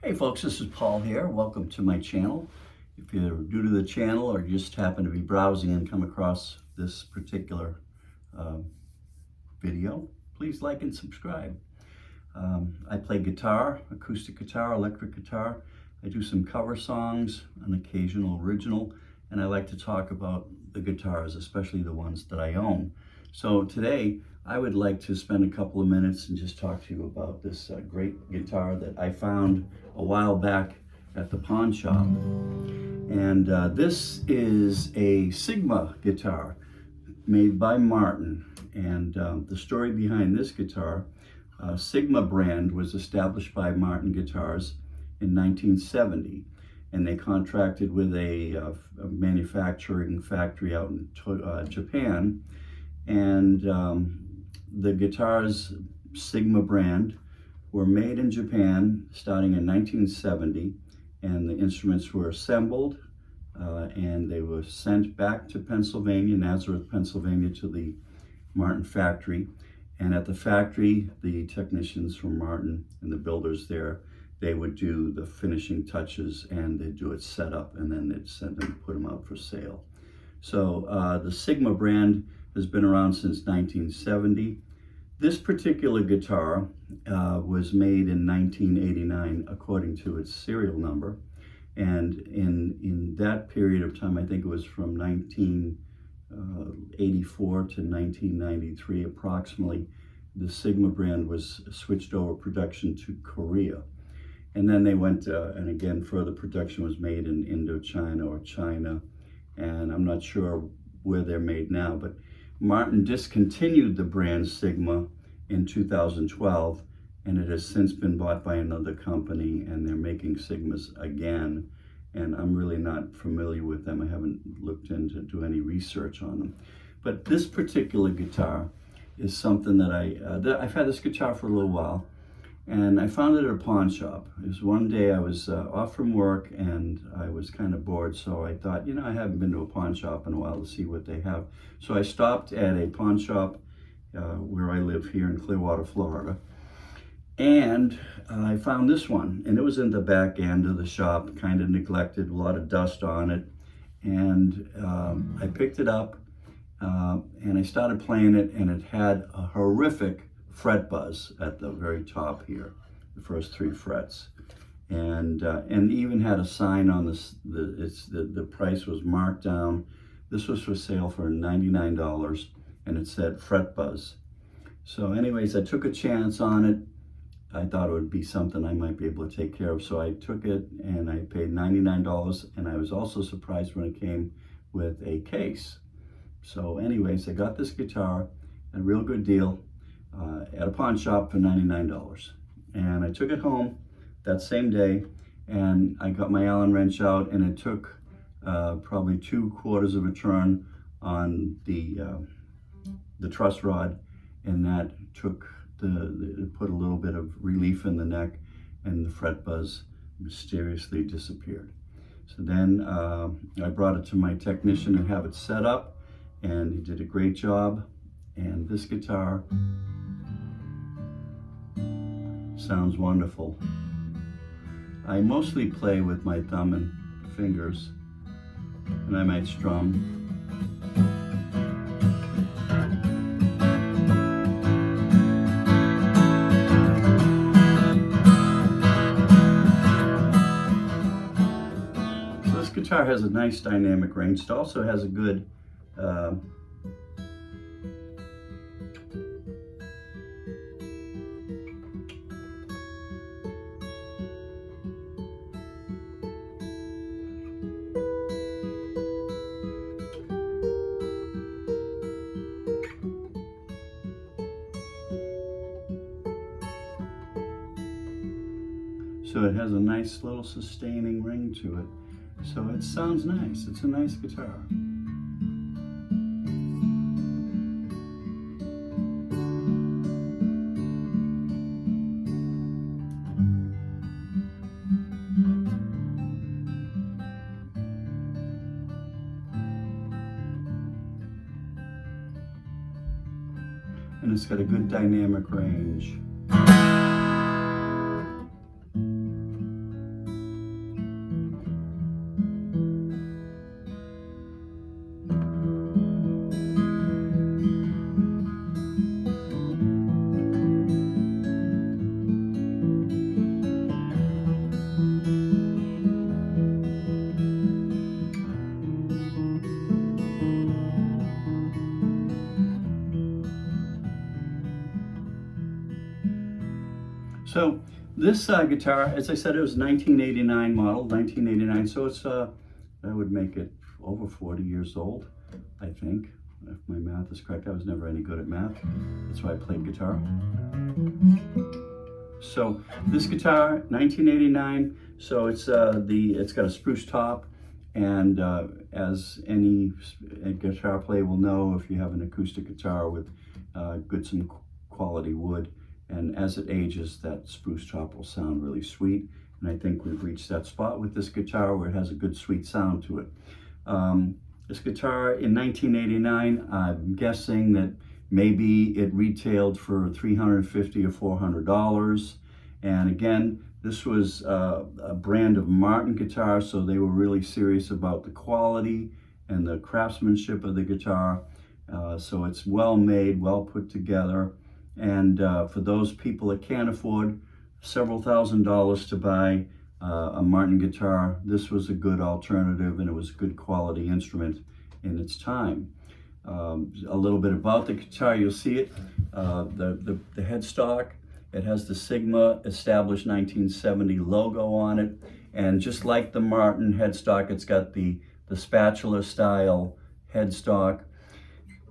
Hey folks, this is Paul here. Welcome to my channel. If you're new to the channel or just happen to be browsing and come across this particular video, please like and subscribe. I play guitar, acoustic guitar, electric guitar. I do some cover songs, an occasional original, and I like to talk about the guitars, especially the ones that I own. So today, I would like to spend a couple of minutes and just talk to you about this great guitar that I found a while back at the pawn shop. And this is a Sigma guitar made by Martin. And the story behind this guitar, Sigma brand was established by Martin Guitars in 1970. And they contracted with a manufacturing factory out in Japan. And the guitars, Sigma brand, were made in Japan starting in 1970, and the instruments were assembled and they were sent back to Pennsylvania, Nazareth, Pennsylvania, to the Martin factory. And at the factory, the technicians from Martin and the builders there, they would do the finishing touches and they'd do it set up, and then they'd send them, put them out for sale. So the Sigma brand has been around since 1970. This particular guitar was made in 1989 according to its serial number. And in that period of time, I think it was from 1984 to 1993 approximately, the Sigma brand was switched over production to Korea. And then they went, and again, further production was made in Indochina or China. And I'm not sure where they're made now, but Martin discontinued the brand Sigma in 2012, and it has since been bought by another company, and they're making Sigmas again. And I'm really not familiar with them. I haven't looked into do any research on them. But this particular guitar is something that I've had this guitar for a little while, and I found it at a pawn shop. It was one day I was off from work and I was kind of bored, so I thought, I haven't been to a pawn shop in a while to see what they have. So I stopped at a pawn shop where I live here in Clearwater, Florida, and I found this one, and it was in the back end of the shop, kind of neglected, a lot of dust on it, and I picked it up and I started playing it, and it had a horrific fret buzz at the very top here, the first 3 frets, and even had a sign on this. The price was marked down. This was for sale for $99, and it said fret buzz. So, anyways, I took a chance on it. I thought it would be something I might be able to take care of, so I took it and I paid $99. And I was also surprised when it came with a case. So, anyways, I got this guitar at a real good deal. At a pawn shop for $99. And I took it home that same day, and I got my Allen wrench out, and it took probably 2/4 of a turn on the truss rod, and that took it put a little bit of relief in the neck, and the fret buzz mysteriously disappeared. So then I brought it to my technician to have it set up, and he did a great job. And this guitar sounds wonderful. I mostly play with my thumb and fingers, and I might strum. So this guitar has a nice dynamic range. It also has a good so it has a nice little sustaining ring to it. So it sounds nice. It's a nice guitar. And it's got a good dynamic range. This guitar, as I said, it was 1989 model, 1989, so it's, that would make it over 40 years old, I think, if my math is correct. I was never any good at math, that's why I played guitar. So this guitar, 1989, so it's it's got a spruce top, and as any guitar player will know, if you have an acoustic guitar with some quality wood, and as it ages, that spruce top will sound really sweet. And I think we've reached that spot with this guitar where it has a good sweet sound to it. This guitar in 1989, I'm guessing that maybe it retailed for $350 or $400. And again, this was a brand of Martin guitar, so they were really serious about the quality and the craftsmanship of the guitar. So it's well made, well put together. And for those people that can't afford several $1,000s to buy a Martin guitar, this was a good alternative, and it was a good quality instrument in its time. A little bit about the guitar, you'll see it. The headstock, it has the Sigma established 1970 logo on it. And just like the Martin headstock, it's got the spatula style headstock.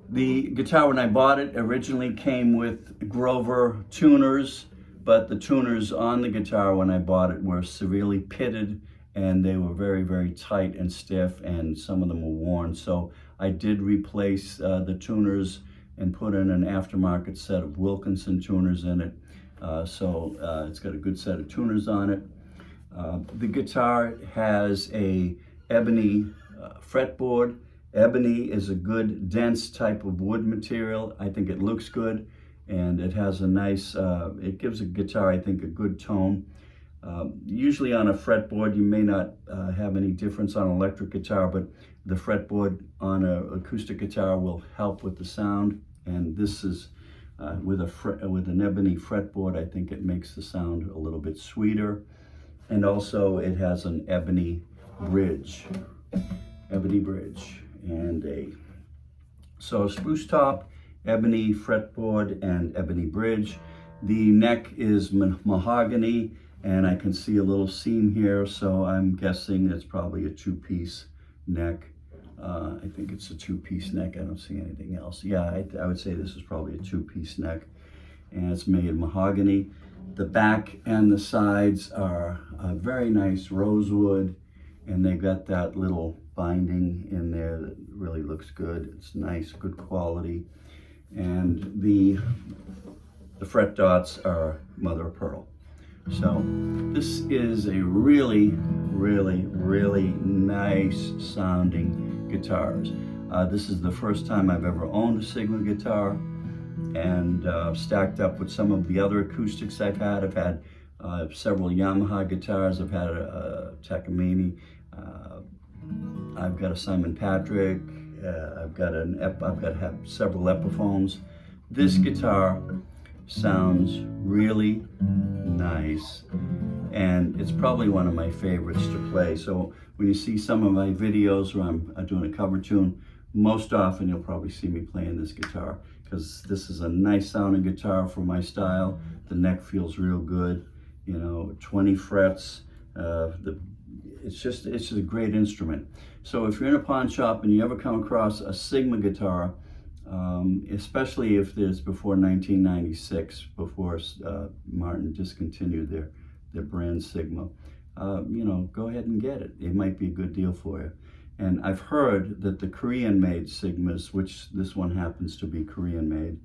The guitar, when I bought it, originally came with Grover tuners, but the tuners on the guitar when I bought it were severely pitted, and they were very, very tight and stiff, and some of them were worn. So I did replace the tuners and put in an aftermarket set of Wilkinson tuners in it. It's got a good set of tuners on it. The guitar has a Ebony fretboard. Ebony is a good dense type of wood material. I think it looks good, and it has a nice, it gives a guitar, I think, a good tone. Usually on a fretboard, you may not have any difference on an electric guitar, but the fretboard on an acoustic guitar will help with the sound. And this is with an Ebony fretboard, I think it makes the sound a little bit sweeter. And also it has an Ebony bridge, and a spruce top, Ebony fretboard, and Ebony bridge. The neck is mahogany, and I can see a little seam here, so I'm guessing it's probably a two-piece neck. I think it's a two-piece neck. I don't see anything else. Yeah, I would say this is probably a two-piece neck, and it's made of mahogany. The back and the sides are very nice rosewood, and they got that little binding in there that really looks good. It's nice, good quality. And the fret dots are mother of pearl. So this is a really, really, really nice sounding guitars. This is the first time I've ever owned a Sigma guitar, and stacked up with some of the other acoustics I've had. I've had several Yamaha guitars. I've had a Takamine. I've got a Simon Patrick. I've got to have several Epiphones. This guitar sounds really nice, and it's probably one of my favorites to play. So when you see some of my videos where I'm doing a cover tune, most often you'll probably see me playing this guitar, because this is a nice sounding guitar for my style. The neck feels real good, 20 frets. It's just a great instrument. So if you're in a pawn shop and you ever come across a Sigma guitar, especially if it's before 1996, before Martin discontinued their brand Sigma, go ahead and get it. It might be a good deal for you. And I've heard that the Korean-made Sigmas, which this one happens to be Korean-made,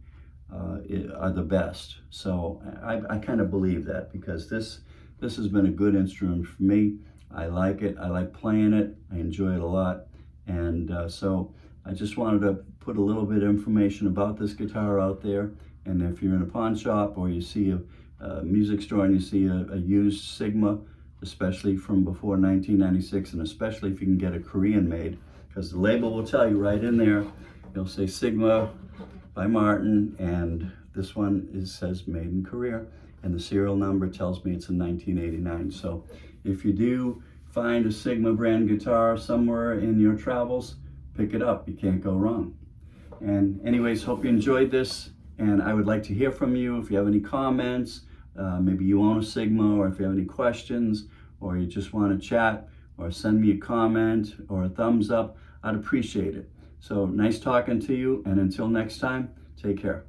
are the best. So I kind of believe that, because this has been a good instrument for me. I like it. I like playing it. I enjoy it a lot. And so I just wanted to put a little bit of information about this guitar out there. And if you're in a pawn shop, or you see a music store and you see a used Sigma, especially from before 1996, and especially if you can get a Korean made, because the label will tell you right in there, it'll say Sigma by Martin, and this one says made in Korea, and the serial number tells me it's in 1989. So if you do find a Sigma brand guitar somewhere in your travels, pick it up. You can't go wrong. And anyways, hope you enjoyed this, and I would like to hear from you. If you have any comments maybe you own a Sigma, or if you have any questions, or you just want to chat, or send me a comment or a thumbs up, I'd appreciate it. So nice talking to you, and until next time, take care.